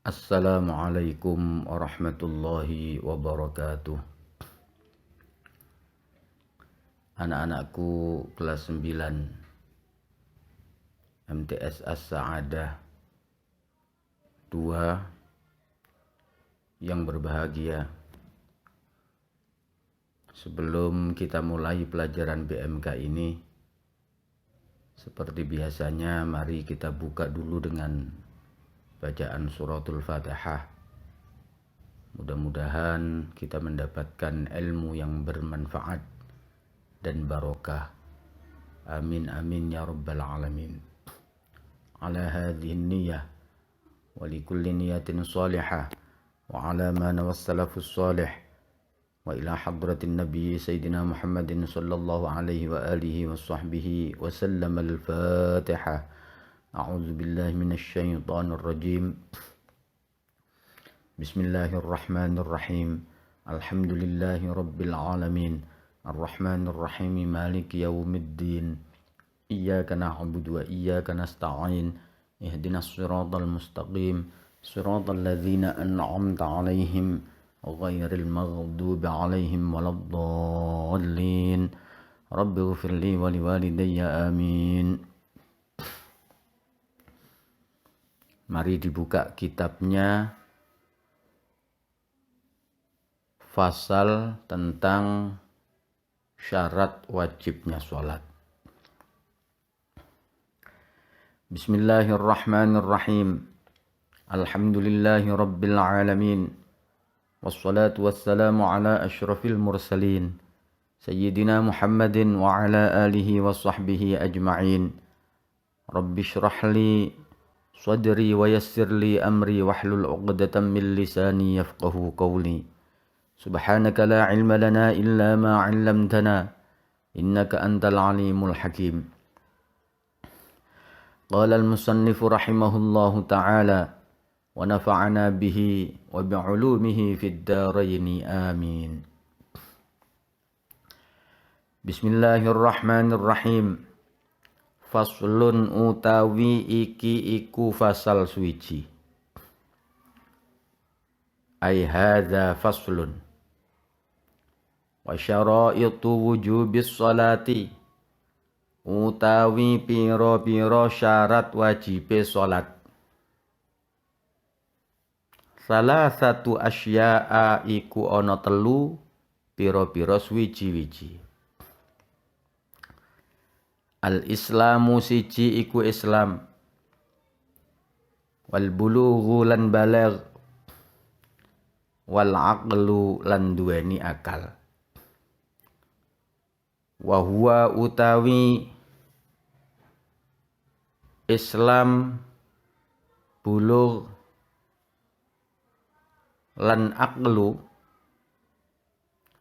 Assalamualaikum warahmatullahi wabarakatuh. Anak-anakku kelas 9 MTS As-Sa'adah 2 yang berbahagia. Sebelum kita mulai pelajaran BMK ini, seperti biasanya mari kita buka dulu dengan bacaan suratul Fatihah. Mudah-mudahan kita mendapatkan ilmu yang bermanfaat dan barokah. Amin amin ya rabbal alamin. Ala hadhihi niyyah wa likulli niyatin salihah wa ala ma nawas salafus salih wa ila hadratin nabiy sayyidina Muhammadin sallallahu alaihi wa alihi wa sahbihi wa sallam al-Fatihah. A'udzu billahi minasy syaithanir rajim. Bismillahirrahmanirrahim. Alhamdulillahi rabbil alamin. Ar-Rahmanir Rahim. Maliki yaumiddin. Iyyaka na'budu wa iyyaka nasta'in. Ihdinas siratal mustaqim. Siratal ladzina an'amta 'alaihim ghairil maghdubi 'alaihim waladdallin. Rabbighfirli wa liwalidayya amin. Mari dibuka kitabnya fasal tentang syarat wajibnya sholat. Bismillahirrahmanirrahim. Alhamdulillahi rabbil alamin. Wassalatu wassalamu ala asyrafil mursalin. Sayyidina Muhammadin wa ala alihi wa sahbihi ajma'in. Rabbi syrahli sadri wa yassirli amri wahlul 'uqdatam min lisani yafqahu qawli. Subhanaka la ilma lana illa ma 'allamtana innaka antal alimul hakim. Qala al-musannif rahimahullahu ta'ala wa nafa'ana bihi wa bi'ulumihi fid dharain amin. Bismillahirrahmanirrahim. Faslun utawi iki iku fasal suwiji. Ai hadza faslun. Wa syaraitu wujubis sholati utawi pira-pira syarat wajibe salat. Salah satu asya'a iku ana telu pira-pira suwiji-wiji. Al-Islamu siji iku Islam. Wal bulughu lan baligh. Wal aqlu lan duweni akal. Wa huwa utawi Islam, bulugh lan aqlu.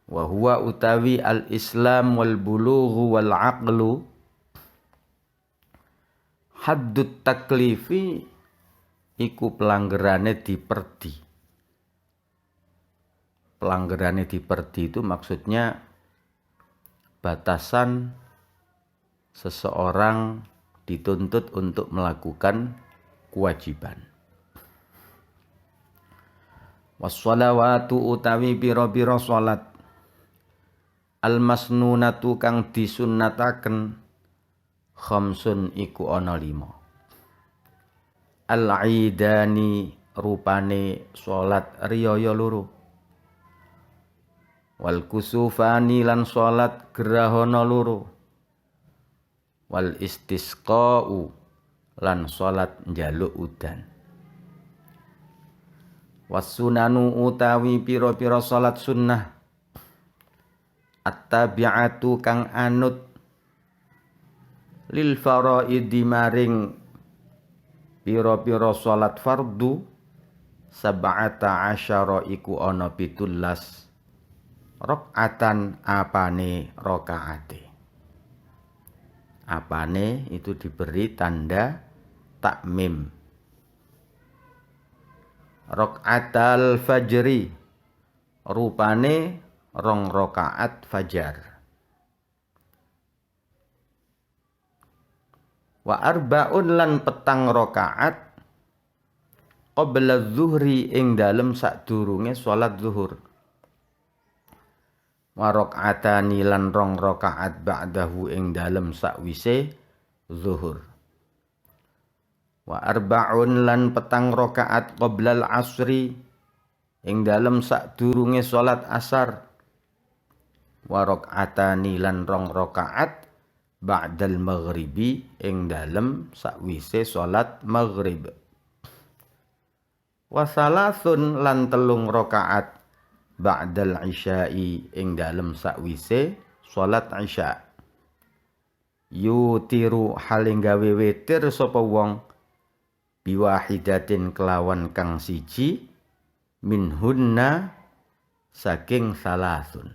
Wa huwa utawi al-Islam wal bulughu wal aqlu haddut taklifi iku pelanggarane diperdi. Pelanggarane diperdi itu maksudnya batasan seseorang dituntut untuk melakukan kewajiban. Wassalawatu utawi pira-pira salat al-masnunatu kang disunnataken khamsun iku ana 5. Al-idani rupane salat riyaya loro. Wal kusufani lan salat grahana loro. Wal istisqa'u lan salat njaluk udan. Was-sunanu utawi pira-pira salat sunnah at-tabi'atu kang anut lil faraidi maring pira-pira salat fardu sab'ata asyara iku ana 17 rakaatan apane rakaate. Apane itu diberi tanda takmim. Rakaatal fajri rupane 2 rakaat fajar. Wa arba'un lan petang rakaat qabla zuhri ing dalem sadurunge salat zuhur. Wa rakaatani lan rong rakaat ba'dahu ing dalem sakwise zuhur. Wa arba'un lan petang rakaat qabla al-asri ing dalem sadurunge salat asar. Wa rakaatani lan rong rakaat ba'dal maghribi ing dalem sakwise salat maghrib. Wa salasun lan telung rakaat ba'dal isya'i ing dalem sakwise salat isya. Yutiru haling gawe witir sapa wong biwahidatin kelawan kang siji minhunna saking salasun.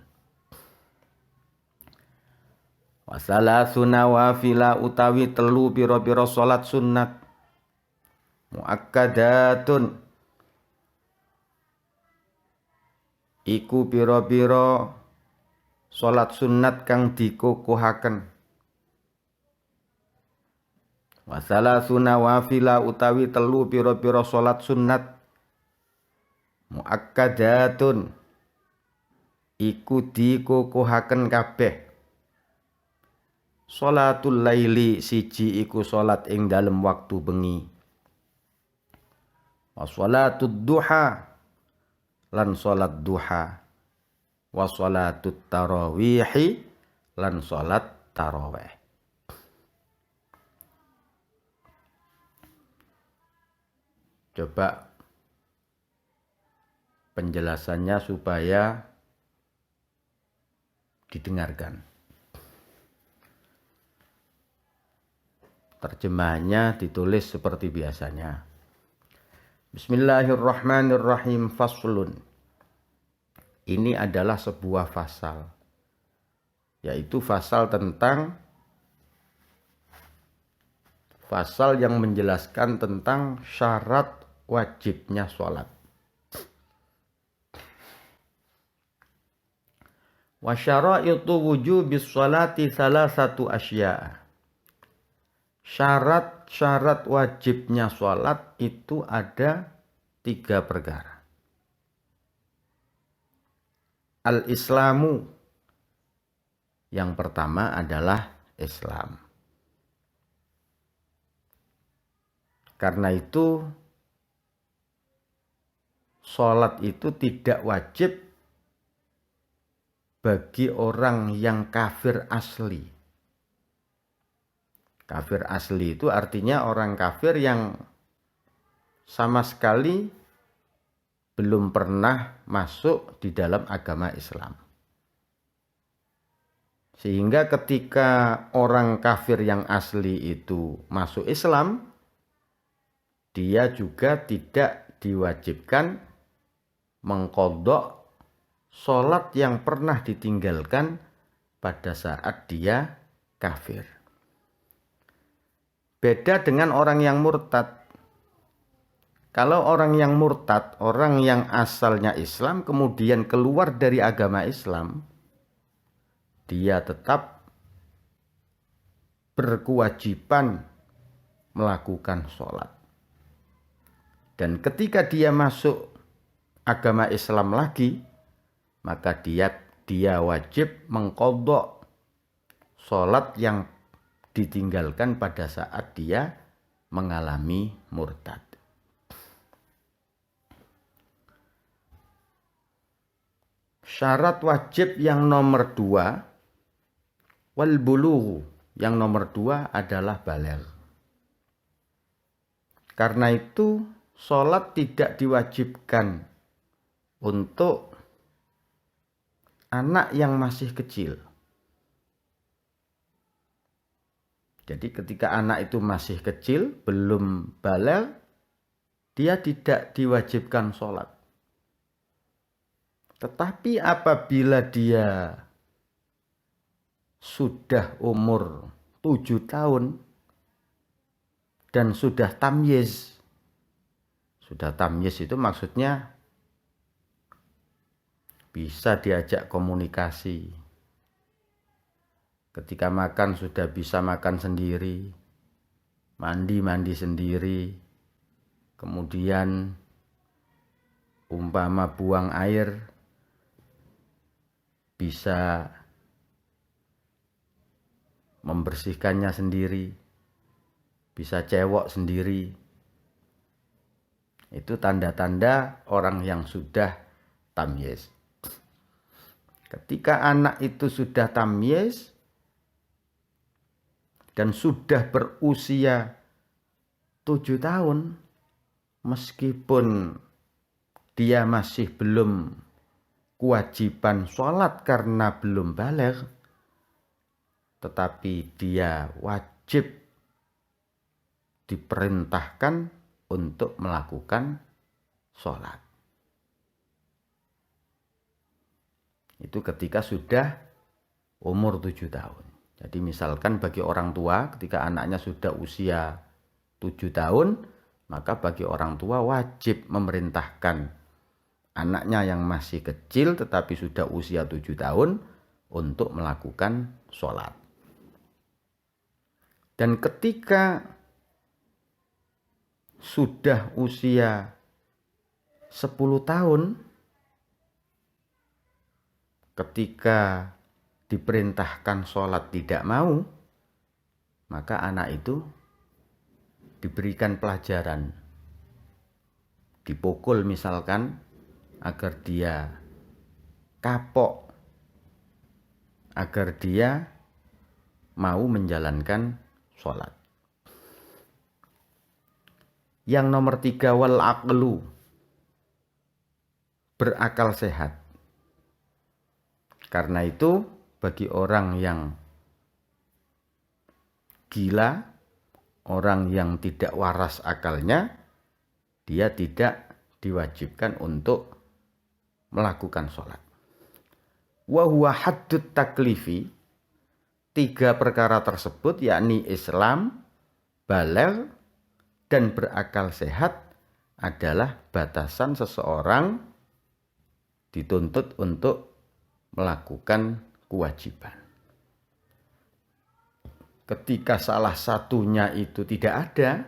Wa salasuna wafila utawi telu pira-pira salat sunat muakkadatun iku pira-pira salat sunat kang dikukuhaken. Wa salasuna wafila utawi telu pira-pira salat sunat muakkadatun iku dikukuhaken kabeh. Salatul laili siji iku salat ing dalem waktu bengi. Wa salatud duha lan salat duha. Wa salatut tarawih lan salat tarawih. Coba penjelasannya supaya didengarkan. Terjemahannya ditulis seperti biasanya. Bismillahirrahmanirrahim. Faslun. Ini adalah sebuah fasal, yaitu fasal yang menjelaskan tentang syarat wajibnya sholat. Wa syara'itu wujubis sholati salasatu asya'. Syarat-syarat wajibnya sholat itu ada 3 perkara. Al-Islamu, yang pertama adalah Islam. Karena itu sholat itu tidak wajib bagi orang yang kafir asli. Kafir asli itu artinya orang kafir yang sama sekali belum pernah masuk di dalam agama Islam. Sehingga ketika orang kafir yang asli itu masuk Islam, dia juga tidak diwajibkan mengqadha sholat yang pernah ditinggalkan pada saat dia kafir. Beda dengan orang yang murtad. Kalau orang yang murtad, orang yang asalnya Islam kemudian keluar dari agama Islam, dia tetap berkewajiban melakukan sholat. Dan ketika dia masuk agama Islam lagi, maka dia wajib mengqadha sholat yang ditinggalkan pada saat dia mengalami murtad. Syarat wajib yang nomor 2 wal bulughu, yang nomor 2 adalah baligh. Karena itu sholat tidak diwajibkan untuk anak yang masih kecil. Jadi ketika anak itu masih kecil, belum baligh, dia tidak diwajibkan sholat. Tetapi apabila dia sudah umur 7 tahun dan sudah tamyiz. Sudah tamyiz itu maksudnya bisa diajak komunikasi. Ketika makan sudah bisa makan sendiri, mandi sendiri, kemudian umpama buang air bisa membersihkannya sendiri, bisa cewok sendiri. Itu tanda-tanda orang yang sudah tamyiz. Ketika anak itu sudah tamyiz dan sudah berusia 7 tahun, meskipun dia masih belum kewajiban sholat karena belum baligh, tetapi dia wajib diperintahkan untuk melakukan sholat. Itu ketika sudah umur 7 tahun. Jadi misalkan bagi orang tua ketika anaknya sudah usia 7 tahun, maka bagi orang tua wajib memerintahkan anaknya yang masih kecil tetapi sudah usia 7 tahun untuk melakukan sholat. Dan ketika sudah usia 10 tahun, ketika diperintahkan sholat tidak mau, maka anak itu diberikan pelajaran, dipukul misalkan, agar dia kapok, agar dia mau menjalankan sholat. Yang nomor 3, wal aqlu, berakal sehat. Karena itu bagi orang yang gila, orang yang tidak waras akalnya, dia tidak diwajibkan untuk melakukan sholat. Wa huwa haddut taklifi, 3 perkara tersebut yakni Islam, baligh, dan berakal sehat adalah batasan seseorang dituntut untuk melakukan kewajiban. Ketika salah satunya itu tidak ada,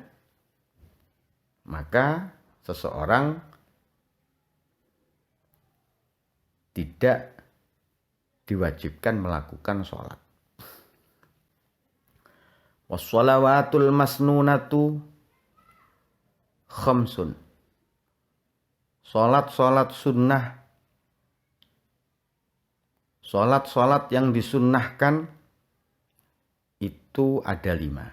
maka seseorang tidak diwajibkan melakukan sholat. Wassalawatul masnunatu khamsun. Sholat-sholat sunnah, sholat-sholat yang disunnahkan itu ada 5.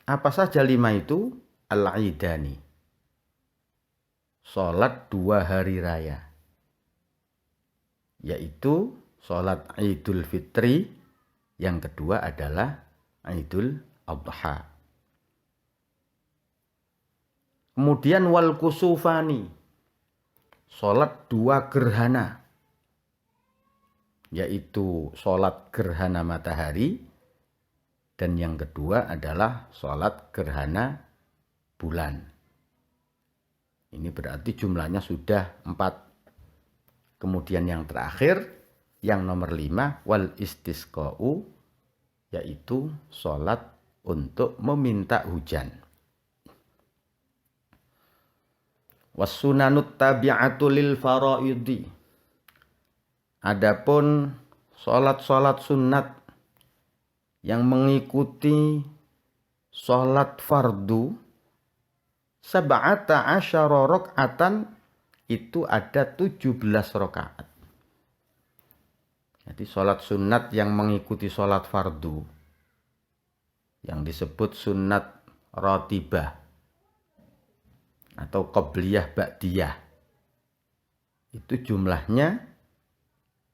Apa saja 5 itu? Al-Idani, sholat 2 hari raya, yaitu sholat Idul Fitri, yang kedua adalah Idul Adha. Kemudian wal kusufani, sholat 2 gerhana, yaitu sholat gerhana matahari, dan yang kedua adalah sholat gerhana bulan. Ini berarti jumlahnya sudah 4. Kemudian yang terakhir, yang nomor 5, wal istisqa'u, yaitu sholat untuk meminta hujan. Wassunanut tabi'atu lil faraidi. Adapun sholat-sholat sunat yang mengikuti sholat fardu, 17 rakaatan, itu ada 17 rakaat. Jadi sholat sunat yang mengikuti sholat fardu, yang disebut sunat ratibah atau qobliyah ba'diyah, itu jumlahnya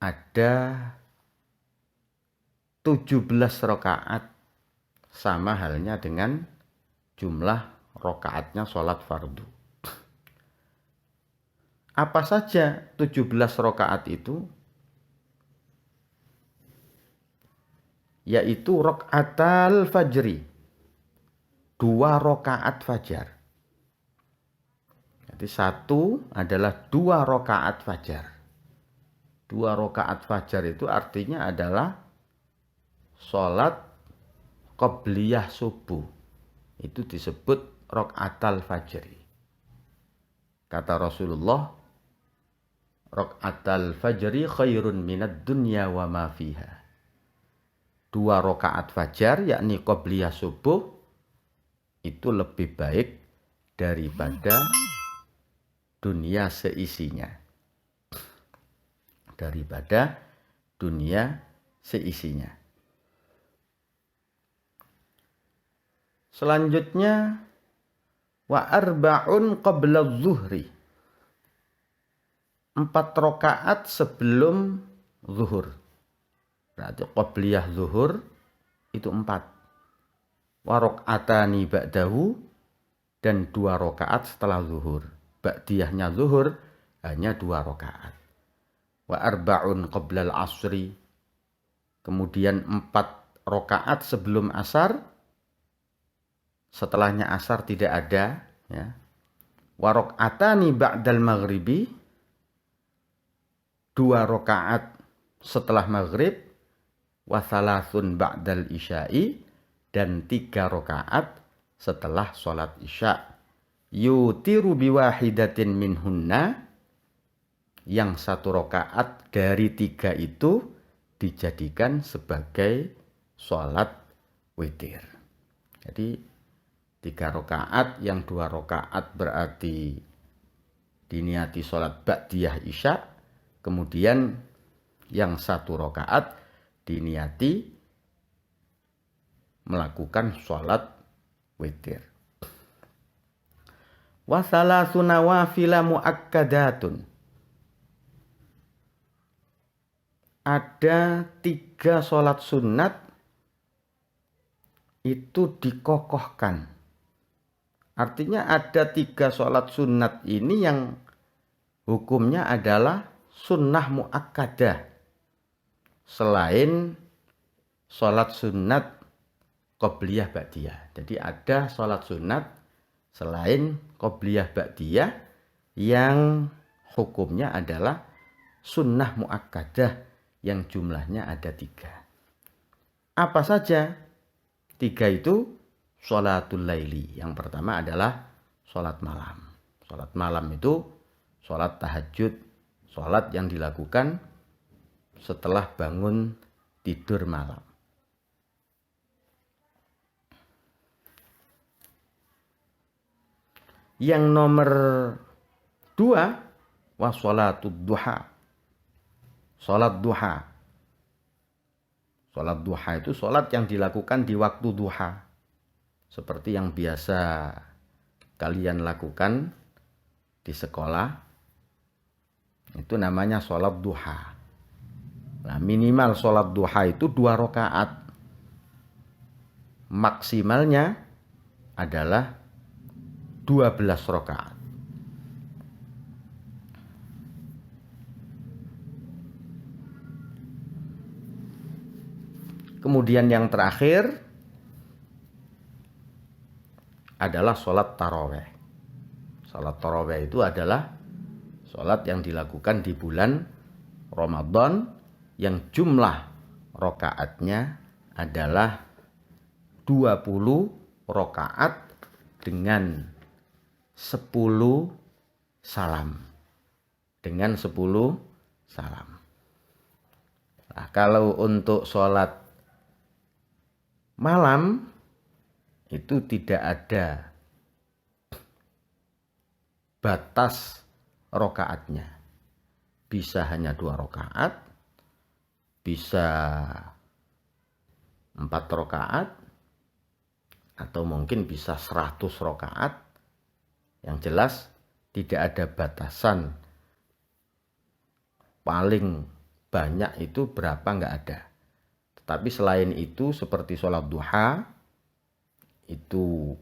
ada 17 rakaat, sama halnya dengan jumlah rakaatnya sholat fardu. Apa saja 17 rakaat itu? Yaitu rakaatal fajri, 2 rakaat fajar. Jadi 1 adalah 2 rakaat fajar. 2 rakaat fajar itu artinya adalah sholat qobliyah subuh. itu disebut rokaatal fajri. Kata Rasulullah, rokaatal fajri khairun minad dunya wa ma fiha. 2 rakaat fajar, yakni qobliyah subuh, itu lebih baik daripada dunia seisinya. Daripada dunia seisinya. Selanjutnya, wa arba'un qabla zuhri. 4 rakaat sebelum zuhur. Berarti qobliyah zuhur itu 4. Wa raka'atani ba'dahu, dan 2 rakaat setelah zuhur. Ba'diyahnya zuhur hanya 2 rakaat. Wa arba'un qabla al-asri. Kemudian 4 rakaat sebelum asar. Setelahnya asar tidak ada, ya. Wa raka'atani ba'dal maghribi. 2 rakaat setelah maghrib. Wa thalathun ba'dal isya'i, dan 3 rakaat setelah sholat isya. Yutiru biwahidatin minhunna, yang 1 rakaat dari 3 itu dijadikan sebagai sholat witir. Jadi 3 rakaat, yang 2 rakaat berarti diniati sholat ba'diyah isya, kemudian yang 1 rakaat diniati melakukan sholat witir. Wa thalathsu nawafila muakkadatun. Ada 3 sholat sunat itu dikokohkan. Artinya ada 3 sholat sunat ini yang hukumnya adalah sunnah muakkadah. Selain sholat sunat qobliyah ba'diyah. Jadi ada sholat sunat selain qobliyah ba'diyah yang hukumnya adalah sunnah muakkadah yang jumlahnya ada 3. Apa saja? 3 itu sholatul laili. Yang pertama adalah sholat malam. Sholat malam itu sholat tahajud. Sholat yang dilakukan setelah bangun tidur malam. Yang nomor 2, wa sholatud duha. Sholat duha. Sholat duha itu sholat yang dilakukan di waktu duha. Seperti yang biasa kalian lakukan di sekolah. Itu namanya sholat duha. Nah, minimal sholat duha itu 2 rakaat. Maksimalnya adalah 12 rakaat. Kemudian yang terakhir adalah sholat taraweh. Sholat taraweh itu adalah sholat yang dilakukan di bulan Ramadan, yang jumlah rakaatnya adalah 20 rakaat dengan 10 salam. Dengan 10 salam. Nah, kalau untuk sholat malam itu tidak ada batas rakaatnya. Bisa hanya 2 rakaat. Bisa 4 rakaat, atau mungkin bisa 100 rakaat. Yang jelas tidak ada batasan paling banyak itu berapa, nggak ada. Tetapi selain itu seperti sholat duha itu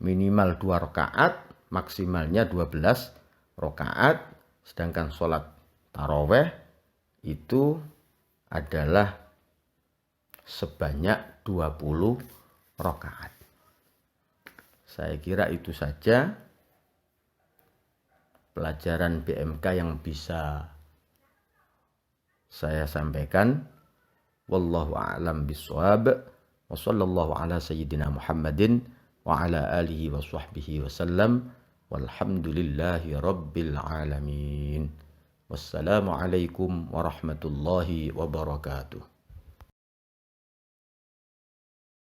minimal 2 rakaat, maksimalnya 12 rakaat. Sedangkan sholat taraweh itu adalah sebanyak 20 rakaat. Saya kira itu saja pelajaran BMK yang bisa saya sampaikan. Wallahu a'lam bishawab. Wa sallallahu ala sayyidina Muhammadin wa ala alihi wa sahbihi wasallam. Walhamdulillahi rabbil alamin. Wassalamualaikum warahmatullahi wabarakatuh.